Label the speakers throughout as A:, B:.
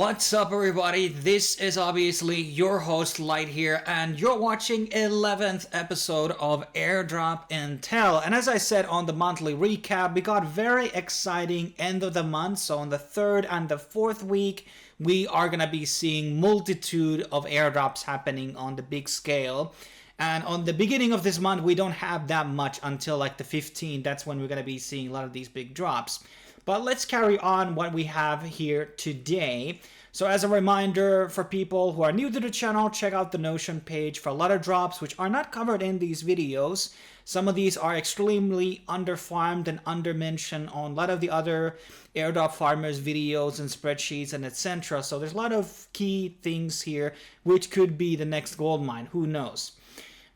A: What's up everybody, this is obviously your host Light here and you're watching 11th episode of Airdrop Intel. And as I said on the monthly recap, we got very exciting end of the month. So on the 3rd and the 4th week, we are going to be seeing multitude of airdrops happening on the big scale. And on the beginning of this month, we don't have that much until like the 15th. That's when we're going to be seeing a lot of these big drops. But let's carry on what we have here today. So as a reminder for people who are new to the channel, check out the Notion page for a lot of drops which are not covered in these videos. Some of these are extremely underfarmed and undermentioned on a lot of the other airdrop farmers videos and spreadsheets and etc. So there's a lot of key things here which could be the next gold mine, who knows.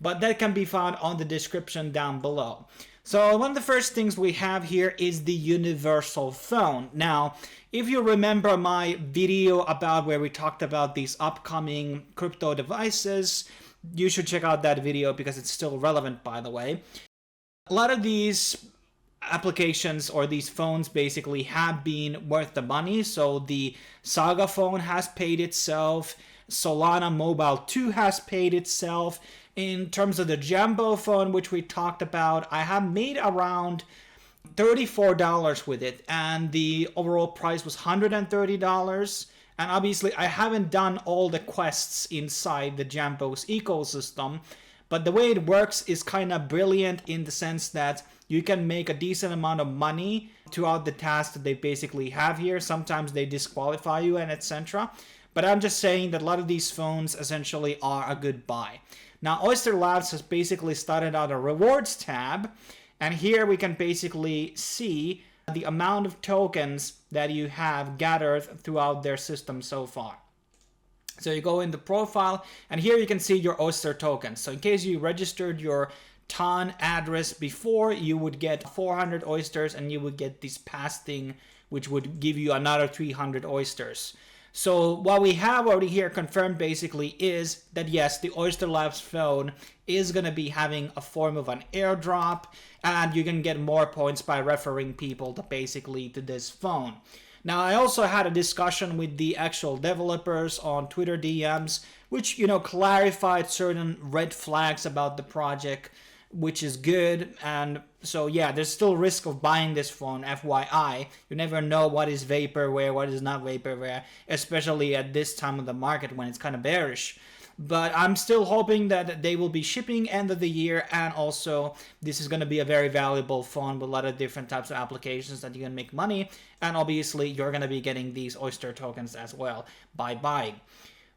A: But that can be found on the description down below. So one of the first things we have here is the universal phone. Now, if you remember my video about where we talked about these upcoming crypto devices, you should check out that video because it's still relevant, by the way. A lot of these applications or these phones basically have been worth the money. So the Saga phone has paid itself. Solana Mobile 2 has paid itself. In terms of the Jumbo phone, which we talked about, I have made around $34 with it, and the overall price was $130. And obviously, I haven't done all the quests inside the Jumbo's ecosystem, but the way it works is kind of brilliant in the sense that you can make a decent amount of money throughout the tasks that they basically have here. Sometimes they disqualify you and etc. But I'm just saying that a lot of these phones essentially are a good buy. Now, Oyster Labs has basically started out a rewards tab, and here we can basically see the amount of tokens that you have gathered throughout their system so far. So you go in the profile, and here you can see your Oyster tokens. So in case you registered your TON address before, you would get 400 oysters, and you would get this pass thing, which would give you another 300 oysters. So what we have already here confirmed basically is that yes, the Oyster Labs phone is going to be having a form of an airdrop, and you can get more points by referring people to basically to this phone. Now, I also had a discussion with the actual developers on Twitter DMs, which, clarified certain red flags about the project, which is good. And so yeah, there's still risk of buying this phone, FYI. You never know what is vaporware, what is not vaporware, especially at this time of the market when it's kind of bearish. But I'm still hoping that they will be shipping end of the year, and also this is going to be a very valuable phone with a lot of different types of applications that you can make money, and obviously you're going to be getting these Oyster tokens as well by buying.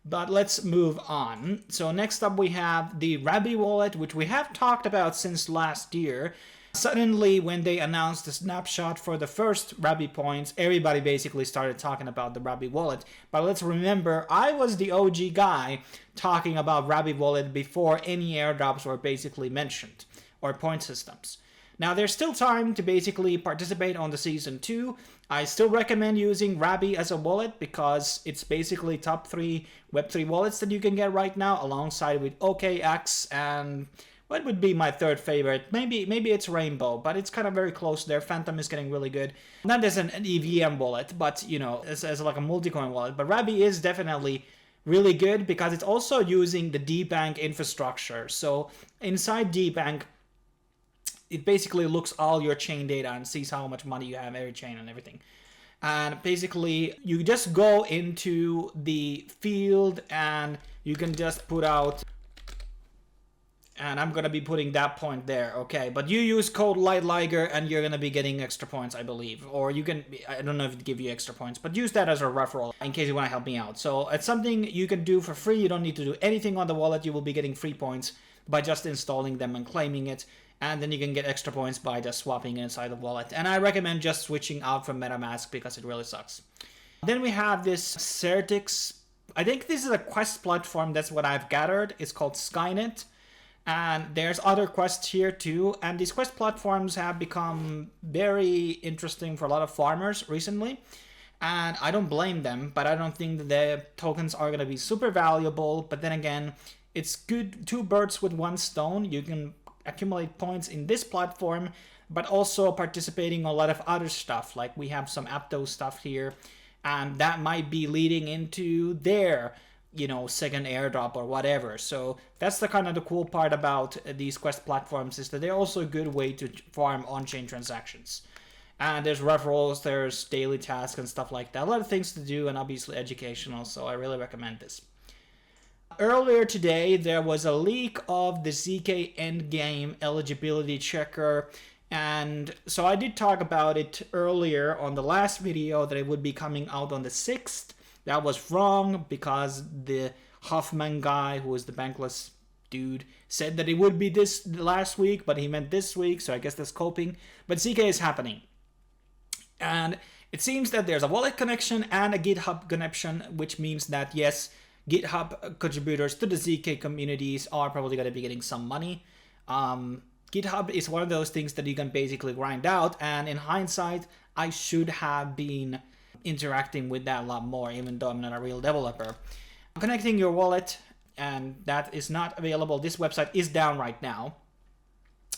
A: But let's move on. So next up we have the Rabby wallet, which we have talked about since last year. Suddenly, when they announced the snapshot for the first Rabby points, everybody basically started talking about the Rabby wallet. But let's remember, I was the OG guy talking about Rabby wallet before any airdrops were basically mentioned, or point systems. Now, there's still time to basically participate on the Season 2. I still recommend using Rabby as a wallet because it's basically top 3 Web3 wallets that you can get right now, alongside with OKX and what would be my third favorite? Maybe it's Rainbow, but it's kind of very close there. Phantom is getting really good. Not as an EVM wallet, but, as like a multi-coin wallet. But Rabby is definitely really good because it's also using the DBank infrastructure. So inside DBank, it basically looks all your chain data and sees how much money you have every chain and everything. And basically, you just go into the field and you can just put out, and I'm going to be putting that point there, okay? But you use code LightLiger and you're going to be getting extra points, I believe. Or you can, I don't know if it gives you extra points, but use that as a referral in case you want to help me out. So it's something you can do for free. You don't need to do anything on the wallet. You will be getting free points by just installing them and claiming it. And then you can get extra points by just swapping inside the wallet. And I recommend just switching out from MetaMask because it really sucks. Then we have this Certix. I think this is a quest platform. That's what I've gathered. It's called Skynet. And there's other quests here too. And these quest platforms have become very interesting for a lot of farmers recently. And I don't blame them, but I don't think that the tokens are going to be super valuable. But then again, it's good, 2 birds with 1 stone. You can accumulate points in this platform, but also participating in a lot of other stuff. Like we have some Aptos stuff here. and that might be leading into their, you know, second airdrop or whatever. So that's the kind of the cool part about these quest platforms, is that they're also a good way to farm on-chain transactions. And there's referrals, there's daily tasks and stuff like that. A lot of things to do, and obviously educational, so I really recommend this. Earlier today, there was a leak of the ZK endgame eligibility checker. And so I did talk about it earlier on the last video, that it would be coming out on the 6th. That was wrong, because the Huffman guy, who is the bankless dude, said that it would be this last week, but he meant this week, so I guess that's coping. But ZK is happening. And it seems that there's a wallet connection and a GitHub connection, which means that yes, GitHub contributors to the ZK communities are probably going to be getting some money. GitHub is one of those things that you can basically grind out, and in hindsight, I should have been interacting with that a lot more, even though I'm not a real developer. Connecting your wallet, and that is not available. This website is down right now,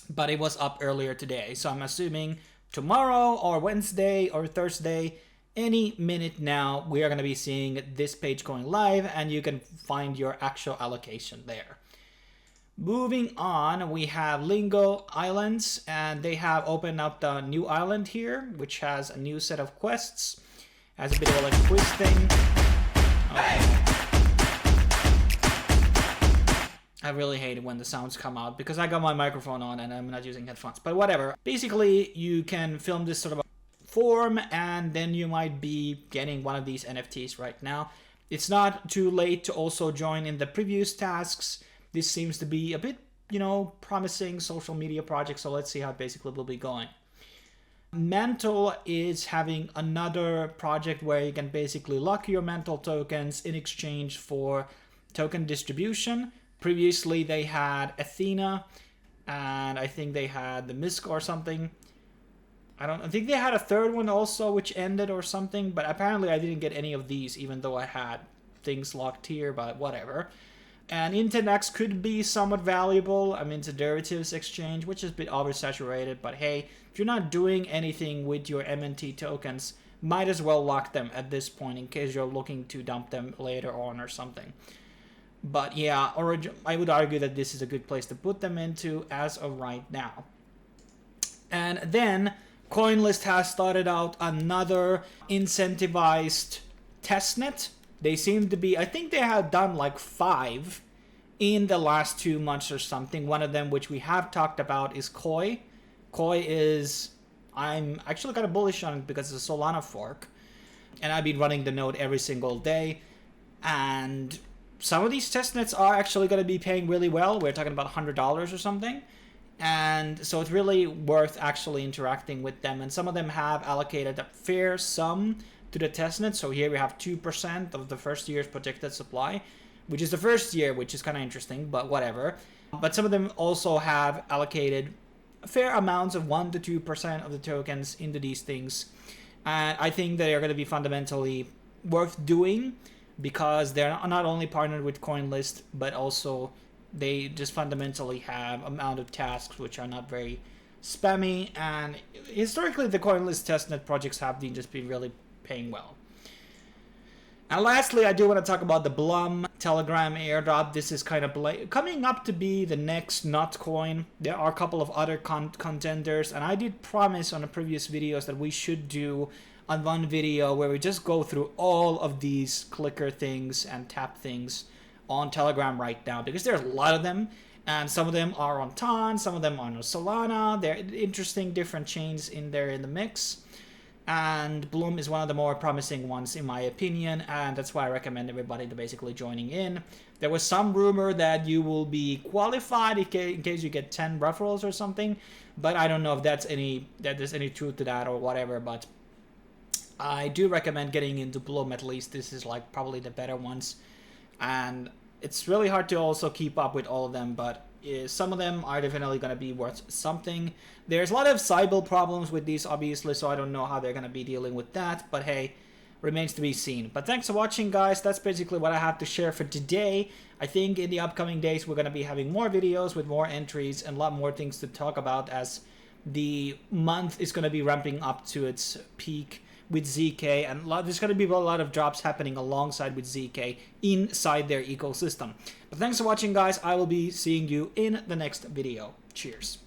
A: but it was up earlier today, so I'm assuming tomorrow or Wednesday or Thursday, any minute now, we are going to be seeing this page going live, and you can find your actual allocation there. Moving on, we have Lingo Islands, and they have opened up the new island here, which has a new set of quests. Has a bit of a like quiz thing. Okay. I really hate it when the sounds come out, because I got my microphone on and I'm not using headphones, but whatever. Basically, you can film this sort of a form, and then you might be getting one of these NFTs right now. It's not too late to also join in the previous tasks. This seems to be a bit, you know, promising social media project, so let's see how it basically will be going. Mantle is having another project where you can basically lock your Mantle tokens in exchange for token distribution. Previously, they had Athena, and I think they had the Misk or something. I think they had a third one also, which ended or something, but apparently I didn't get any of these, even though I had things locked here, but whatever. And IntenX could be somewhat valuable. I mean, it's a derivatives exchange, which is a bit oversaturated, but hey, if you're not doing anything with your MNT tokens, might as well lock them at this point in case you're looking to dump them later on or something. But yeah, I would argue that this is a good place to put them into as of right now. And then CoinList has started out another incentivized testnet. They seem to be, I think they have done like 5 in the last 2 months or something. One of them, which we have talked about, is Koi. Koi is, I'm actually kind of bullish on it because it's a Solana fork. And I've been running the node every single day. And some of these testnets are actually going to be paying really well. We're talking about $100 or something. And so it's really worth actually interacting with them. And some of them have allocated a fair sum to the testnet. So here we have 2% of the first year's projected supply, which is the first year, which is kind of interesting, but whatever. But some of them also have allocated fair amounts of 1 to 2% of the tokens into these things. And I think they are going to be fundamentally worth doing, because they're not only partnered with CoinList, but also they just fundamentally have amount of tasks which are not very spammy. And historically, the CoinList testnet projects have just been really paying well. And lastly, I do want to talk about the Blum Telegram airdrop. This is kind of coming up to be the next Notcoin. There are a couple of other contenders, and I did promise on the previous videos that we should do on one video where we just go through all of these clicker things and tap things on Telegram right now, because there's a lot of them, and some of them are on Ton, some of them are on Solana. They're interesting different chains in there in the mix. And Blum is one of the more promising ones in my opinion, and that's why I recommend everybody to basically joining in. There was some rumor that you will be qualified in case you get 10 referrals or something, but I don't know if there's any truth to that or whatever. But I do recommend getting into Blum at least. This is like probably the better ones, and it's really hard to also keep up with all of them, but some of them are definitely going to be worth something. There's a lot of Cybele problems with these, obviously, so I don't know how they're going to be dealing with that, but hey, remains to be seen. But thanks for watching, guys. That's basically what I have to share for today. I think in the upcoming days we're going to be having more videos with more entries and a lot more things to talk about, as the month is going to be ramping up to its peak with ZK, and there's going to be a lot of drops happening alongside with ZK inside their ecosystem. But thanks for watching, guys. I will be seeing you in the next video. Cheers.